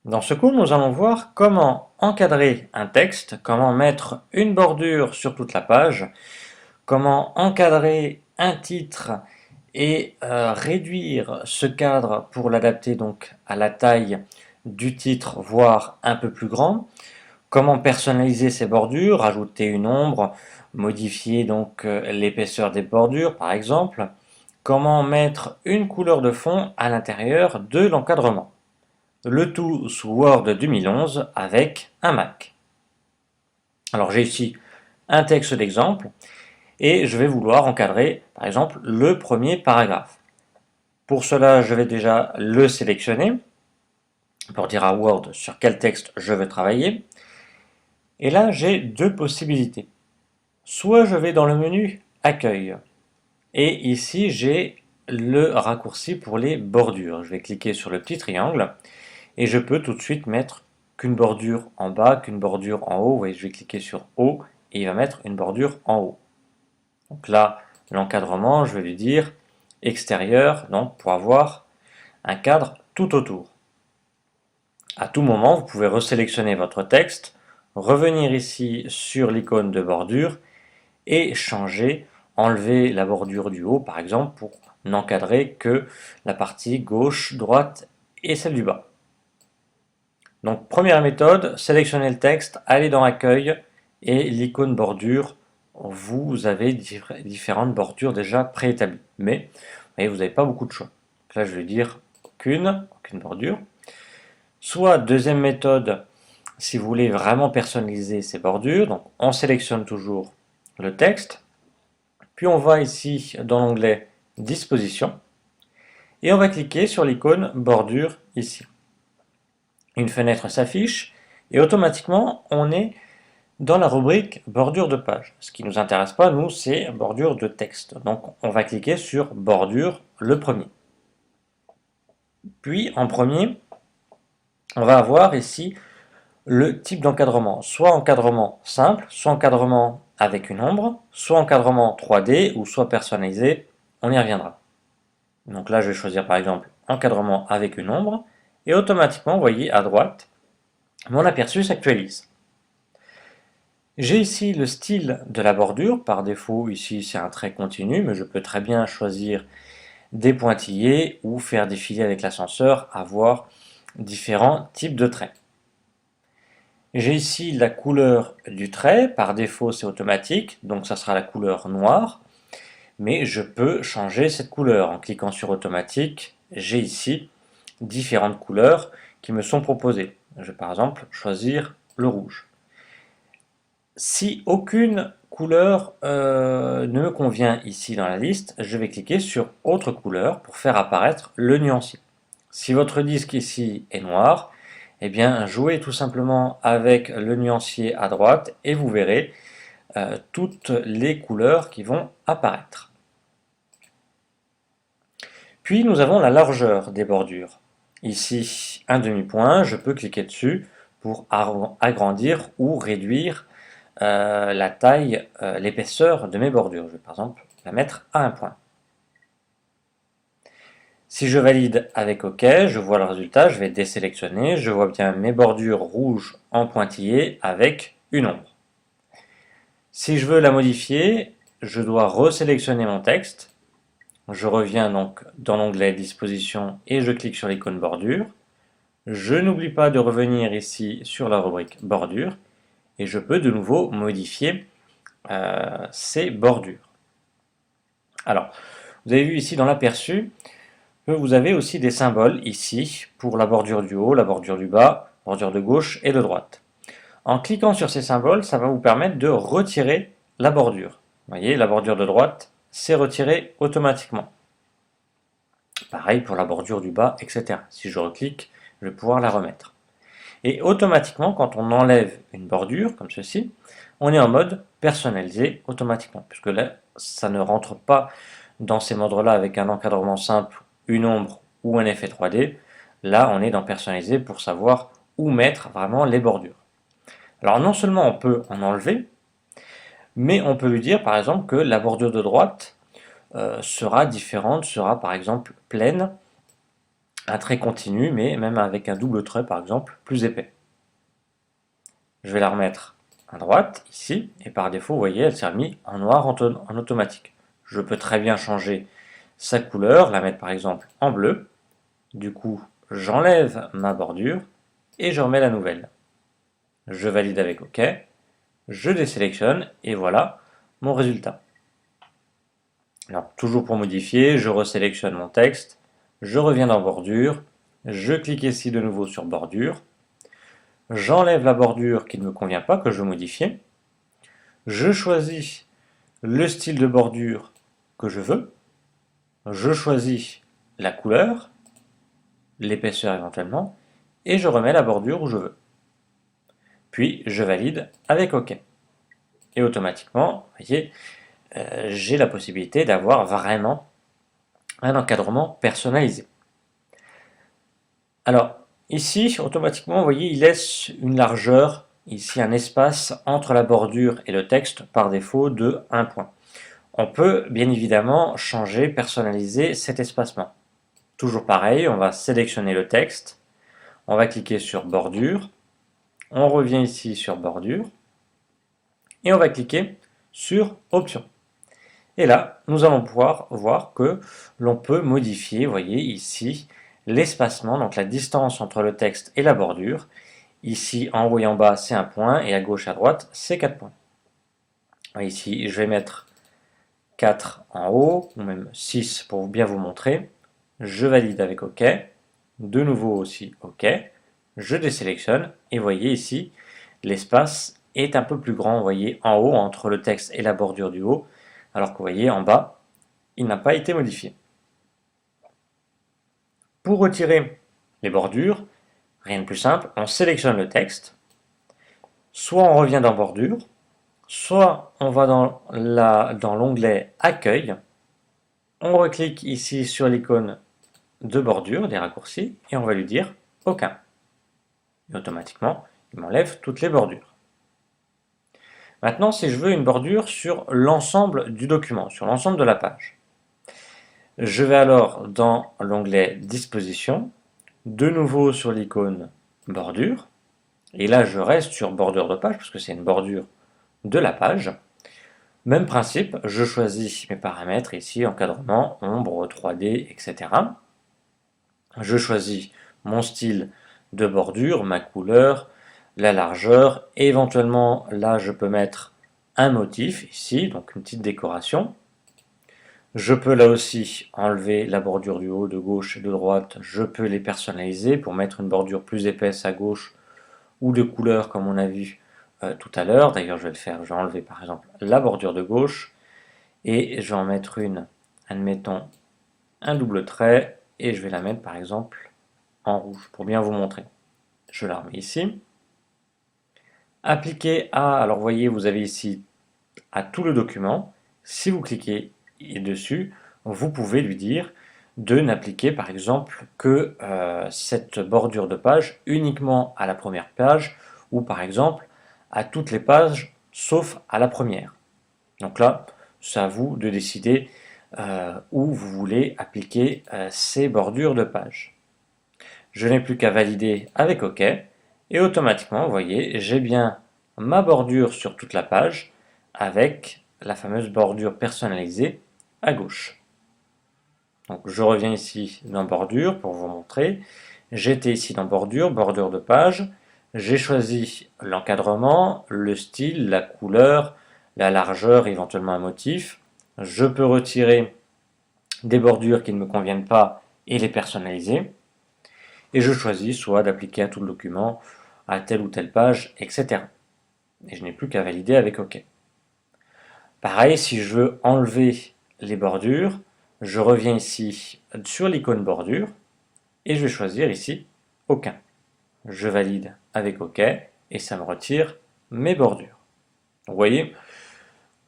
Dans ce cours, nous allons voir comment encadrer un texte, comment mettre une bordure sur toute la page, comment encadrer un titre et réduire ce cadre pour l'adapter donc à la taille du titre, voire un peu plus grand, comment personnaliser ces bordures, ajouter une ombre, modifier donc l'épaisseur des bordures par exemple, comment mettre une couleur de fond à l'intérieur de l'encadrement. Le tout sous Word 2011 avec un Mac. Alors j'ai ici un texte d'exemple et je vais vouloir encadrer par exemple le premier paragraphe. Pour cela, je vais déjà le sélectionner pour dire à Word sur quel texte je veux travailler. Et là, j'ai deux possibilités. Soit je vais dans le menu Accueil et ici j'ai le raccourci pour les bordures. Je vais cliquer sur le petit triangle et je peux tout de suite mettre qu'une bordure en bas, qu'une bordure en haut. Vous voyez, je vais cliquer sur haut et il va mettre une bordure en haut. Donc là, l'encadrement, je vais lui dire extérieur, donc pour avoir un cadre tout autour. À tout moment, vous pouvez resélectionner votre texte, revenir ici sur l'icône de bordure et changer, enlever la bordure du haut par exemple pour n'encadrer que la partie gauche, droite et celle du bas. Donc première méthode, sélectionnez le texte, allez dans Accueil et l'icône bordure, vous avez différentes bordures déjà préétablies. Mais vous n'avez pas beaucoup de choix. Donc là je vais dire aucune bordure. Soit deuxième méthode, si vous voulez vraiment personnaliser ces bordures, donc on sélectionne toujours le texte, puis on va ici dans l'onglet Disposition et on va cliquer sur l'icône bordure ici. Une fenêtre s'affiche et automatiquement on est dans la rubrique bordure de page. Ce qui ne nous intéresse pas, nous, c'est bordure de texte. Donc on va cliquer sur bordure le premier. Puis en premier, on va avoir ici le type d'encadrement, soit encadrement simple, soit encadrement avec une ombre, soit encadrement 3D ou soit personnalisé, on y reviendra. Donc là je vais choisir par exemple encadrement avec une ombre et automatiquement vous voyez à droite mon aperçu s'actualise. J'ai ici le style de la bordure, par défaut ici c'est un trait continu, mais je peux très bien choisir des pointillés ou faire défiler avec l'ascenseur, avoir différents types de traits. J'ai ici la couleur du trait, par défaut c'est automatique, donc ça sera la couleur noire, mais je peux changer cette couleur. En cliquant sur automatique, j'ai ici différentes couleurs qui me sont proposées. Je vais par exemple choisir le rouge. Si aucune couleur ne me convient ici dans la liste, je vais cliquer sur autre couleur pour faire apparaître le nuancier. Si votre disque ici est noir, eh bien jouez tout simplement avec le nuancier à droite et vous verrez toutes les couleurs qui vont apparaître. Puis nous avons la largeur des bordures. Ici, un demi-point, je peux cliquer dessus pour agrandir ou réduire la taille, l'épaisseur de mes bordures. Je vais par exemple la mettre à un point. Si je valide avec OK, je vois le résultat, je vais désélectionner, je vois bien mes bordures rouges en pointillés avec une ombre. Si je veux la modifier, je dois resélectionner mon texte. Je reviens donc dans l'onglet Disposition et je clique sur l'icône bordure. Je n'oublie pas de revenir ici sur la rubrique bordure et je peux de nouveau modifier ces bordures. Alors, vous avez vu ici dans l'aperçu que vous avez aussi des symboles ici pour la bordure du haut, la bordure du bas, bordure de gauche et de droite. En cliquant sur ces symboles, ça va vous permettre de retirer la bordure. Vous voyez, la bordure de droite, c'est retiré automatiquement. Pareil pour la bordure du bas, etc. Si je reclique, je vais pouvoir la remettre. Et automatiquement, quand on enlève une bordure, comme ceci, on est en mode personnalisé automatiquement, puisque là, ça ne rentre pas dans ces modes-là avec un encadrement simple, une ombre ou un effet 3D. Là, on est dans personnalisé pour savoir où mettre vraiment les bordures. Alors non seulement on peut en enlever, mais on peut lui dire par exemple que la bordure de droite sera différente, sera par exemple pleine, un trait continu, mais même avec un double trait par exemple, plus épais. Je vais la remettre à droite, ici, et par défaut, vous voyez, elle s'est remise en noir en automatique. Je peux très bien changer sa couleur, la mettre par exemple en bleu. Du coup, j'enlève ma bordure et je remets la nouvelle. Je valide avec OK, je désélectionne et voilà mon résultat. Alors, toujours pour modifier, je resélectionne mon texte, je reviens dans bordure, je clique ici de nouveau sur bordure, j'enlève la bordure qui ne me convient pas, que je veux modifier, je choisis le style de bordure que je veux, je choisis la couleur, l'épaisseur éventuellement, et je remets la bordure où je veux. Puis je valide avec OK. Et automatiquement, vous voyez, j'ai la possibilité d'avoir vraiment un encadrement personnalisé. Alors, ici, automatiquement, vous voyez, il laisse une largeur, ici un espace entre la bordure et le texte par défaut de 1 point. On peut bien évidemment changer, personnaliser cet espacement. Toujours pareil, on va sélectionner le texte, on va cliquer sur bordure, on revient ici sur bordure, et on va cliquer sur options. Et là, nous allons pouvoir voir que l'on peut modifier, vous voyez ici, l'espacement, donc la distance entre le texte et la bordure. Ici, en haut et en bas, c'est 1 point, et à gauche et à droite, c'est 4 points. Ici, je vais mettre 4 en haut, ou même 6 pour bien vous montrer. Je valide avec OK. De nouveau aussi OK. Je désélectionne, et vous voyez ici, l'espace est un peu plus grand, vous voyez, en haut, entre le texte et la bordure du haut, alors que vous voyez, en bas, il n'a pas été modifié. Pour retirer les bordures, rien de plus simple, on sélectionne le texte, soit on revient dans bordure, soit on va dans l'onglet accueil, on reclique ici sur l'icône de bordure, des raccourcis, et on va lui dire aucun. Et automatiquement, il m'enlève toutes les bordures. Maintenant, si je veux une bordure sur l'ensemble du document, sur l'ensemble de la page, je vais alors dans l'onglet disposition, de nouveau sur l'icône bordure, et là je reste sur bordure de page parce que c'est une bordure de la page. Même principe, je choisis mes paramètres ici, encadrement, ombre, 3D, etc. Je choisis mon style de bordure, ma couleur, la largeur, et éventuellement là je peux mettre un motif ici, donc une petite décoration. Je peux là aussi enlever la bordure du haut, de gauche et de droite, je peux les personnaliser pour mettre une bordure plus épaisse à gauche ou de couleur comme on a vu tout à l'heure. D'ailleurs je vais le faire, je vais enlever par exemple la bordure de gauche et je vais en mettre une, admettons un double trait, et je vais la mettre par exemple en rouge pour bien vous montrer. Je la remets ici. Appliquer à, alors vous voyez, vous avez ici à tout le document. Si vous cliquez dessus, vous pouvez lui dire de n'appliquer par exemple que cette bordure de page uniquement à la première page, ou par exemple à toutes les pages sauf à la première. Donc là, c'est à vous de décider où vous voulez appliquer ces bordures de page. Je n'ai plus qu'à valider avec OK, et automatiquement, vous voyez, j'ai bien ma bordure sur toute la page avec la fameuse bordure personnalisée à gauche. Donc je reviens ici dans bordure pour vous montrer. J'étais ici dans bordure, bordure de page. J'ai choisi l'encadrement, le style, la couleur, la largeur, éventuellement un motif. Je peux retirer des bordures qui ne me conviennent pas et les personnaliser. Et je choisis soit d'appliquer à tout le document, à telle ou telle page, etc. Et je n'ai plus qu'à valider avec OK. Pareil, si je veux enlever les bordures, je reviens ici sur l'icône bordure et je vais choisir ici aucun. Je valide avec OK et ça me retire mes bordures. Vous voyez,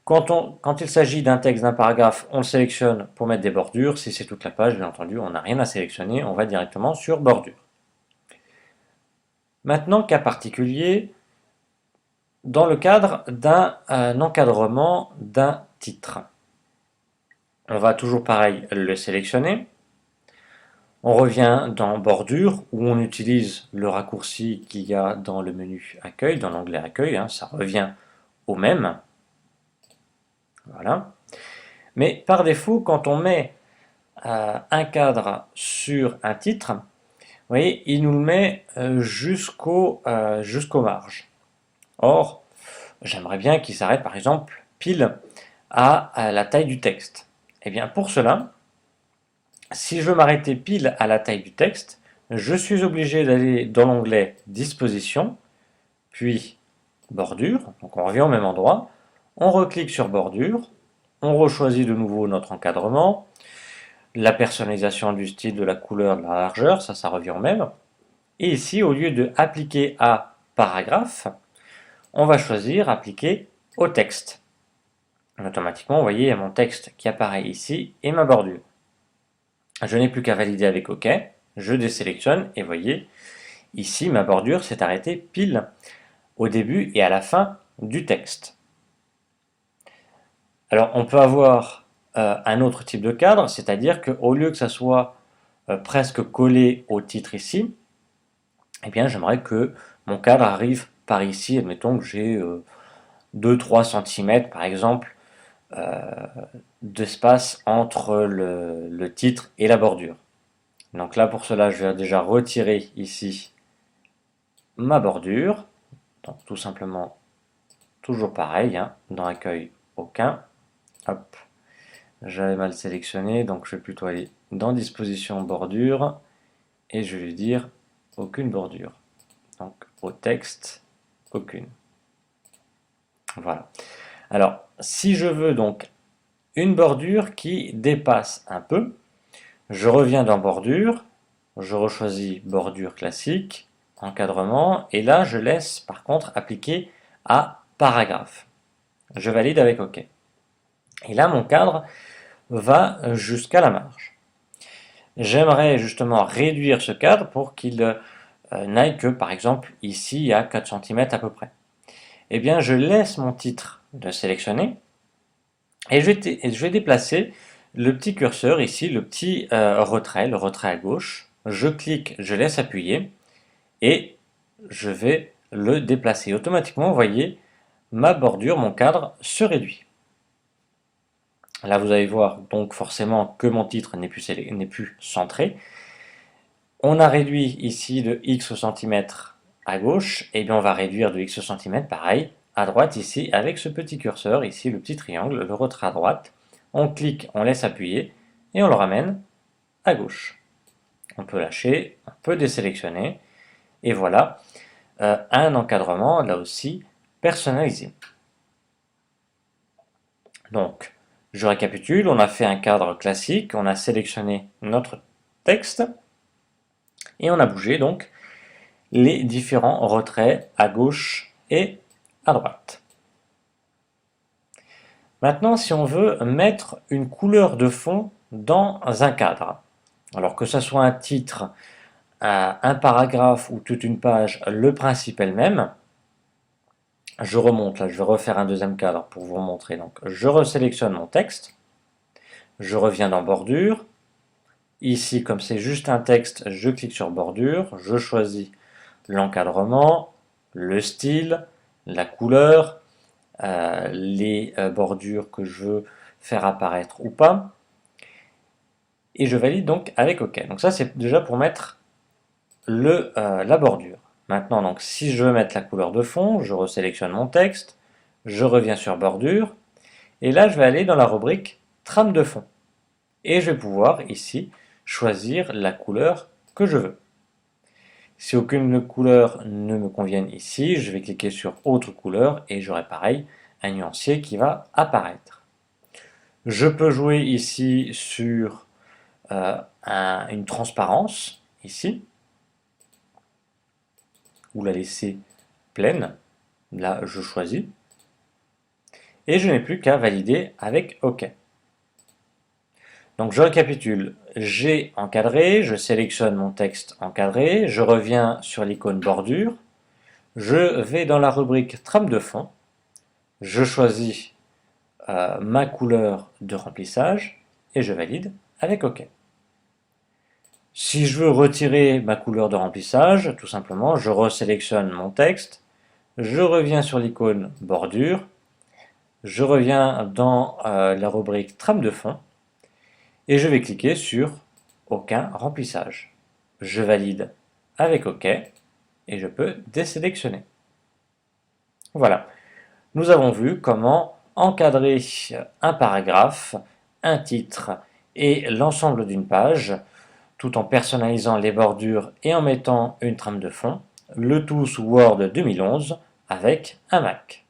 quand il s'agit d'un texte, d'un paragraphe, on le sélectionne pour mettre des bordures. Si c'est toute la page, bien entendu, on n'a rien à sélectionner, on va directement sur bordure. Maintenant, cas particulier, dans le cadre d'un encadrement d'un titre. On va toujours pareil le sélectionner. On revient dans bordure où on utilise le raccourci qu'il y a dans le menu accueil, dans l'onglet accueil, hein, ça revient au même. Voilà. Mais par défaut, quand on met un cadre sur un titre, vous voyez, il nous le met jusqu'aux marges. Or, j'aimerais bien qu'il s'arrête par exemple pile à la taille du texte. Et bien pour cela, si je veux m'arrêter pile à la taille du texte, je suis obligé d'aller dans l'onglet Disposition, puis Bordure, donc on revient au même endroit, on reclique sur Bordure, on rechoisit de nouveau notre encadrement, la personnalisation du style, de la couleur, de la largeur, ça revient au même. Et ici, au lieu de appliquer à paragraphe, on va choisir appliquer au texte. Automatiquement, vous voyez, il y a mon texte qui apparaît ici et ma bordure. Je n'ai plus qu'à valider avec OK, je désélectionne et vous voyez, ici ma bordure s'est arrêtée pile au début et à la fin du texte. Alors on peut avoir un autre type de cadre, c'est-à-dire qu'au lieu que ça soit presque collé au titre ici, eh bien j'aimerais que mon cadre arrive par ici, admettons que j'ai 2-3 cm par exemple d'espace entre le titre et la bordure. Donc là pour cela je vais déjà retirer ici ma bordure, donc tout simplement toujours pareil, hein, dans accueil aucun, hop, j'avais mal sélectionné donc je vais plutôt aller dans disposition bordure et je vais lui dire aucune bordure, donc au texte aucune. Voilà. Alors si je veux donc une bordure qui dépasse un peu, je reviens dans bordure, je rechoisis bordure classique, encadrement, et là je laisse par contre appliquer à paragraphe. Je valide avec OK. Et là mon cadre va jusqu'à la marge. J'aimerais justement réduire ce cadre pour qu'il n'aille que par exemple ici à 4 cm à peu près. Eh bien je laisse mon titre de sélectionner et je vais déplacer le petit curseur ici, le petit retrait, le retrait à gauche. Je clique, je laisse appuyer et je vais le déplacer. Automatiquement, vous voyez, ma bordure, mon cadre se réduit. Là, vous allez voir donc forcément que mon titre n'est plus centré. On a réduit ici de X centimètres à gauche, et bien on va réduire de X centimètres, pareil, à droite ici, avec ce petit curseur, ici le petit triangle, le retrait à droite. On clique, on laisse appuyer, et on le ramène à gauche. On peut lâcher, on peut désélectionner, et voilà, un encadrement, là aussi, personnalisé. Donc, je récapitule, on a fait un cadre classique, on a sélectionné notre texte, et on a bougé donc les différents retraits à gauche et à droite. Maintenant, si on veut mettre une couleur de fond dans un cadre, alors que ce soit un titre, un paragraphe ou toute une page, le principe est le même. Je remonte, là je vais refaire un deuxième cadre pour vous montrer. Donc je resélectionne mon texte, je reviens dans bordure. Ici, comme c'est juste un texte, je clique sur bordure, je choisis l'encadrement, le style, la couleur, les bordures que je veux faire apparaître ou pas. Et je valide donc avec OK. Donc ça, c'est déjà pour mettre la bordure. Maintenant, donc, si je veux mettre la couleur de fond, je resélectionne mon texte, je reviens sur bordure, et là, je vais aller dans la rubrique trame de fond. Et je vais pouvoir ici choisir la couleur que je veux. Si aucune couleur ne me convienne ici, je vais cliquer sur autre couleur et j'aurai pareil un nuancier qui va apparaître. Je peux jouer ici sur une transparence, ici, ou la laisser pleine. Là, je choisis. Et je n'ai plus qu'à valider avec OK. Donc je récapitule, j'ai encadré, je sélectionne mon texte encadré, je reviens sur l'icône bordure, je vais dans la rubrique trame de fond, je choisis ma couleur de remplissage et je valide avec OK. Si je veux retirer ma couleur de remplissage, tout simplement, je resélectionne mon texte, je reviens sur l'icône bordure, je reviens dans la rubrique trame de fond et je vais cliquer sur aucun remplissage. Je valide avec OK et je peux désélectionner. Voilà, nous avons vu comment encadrer un paragraphe, un titre et l'ensemble d'une page tout en personnalisant les bordures et en mettant une trame de fond, le tout sous Word 2011 avec un Mac.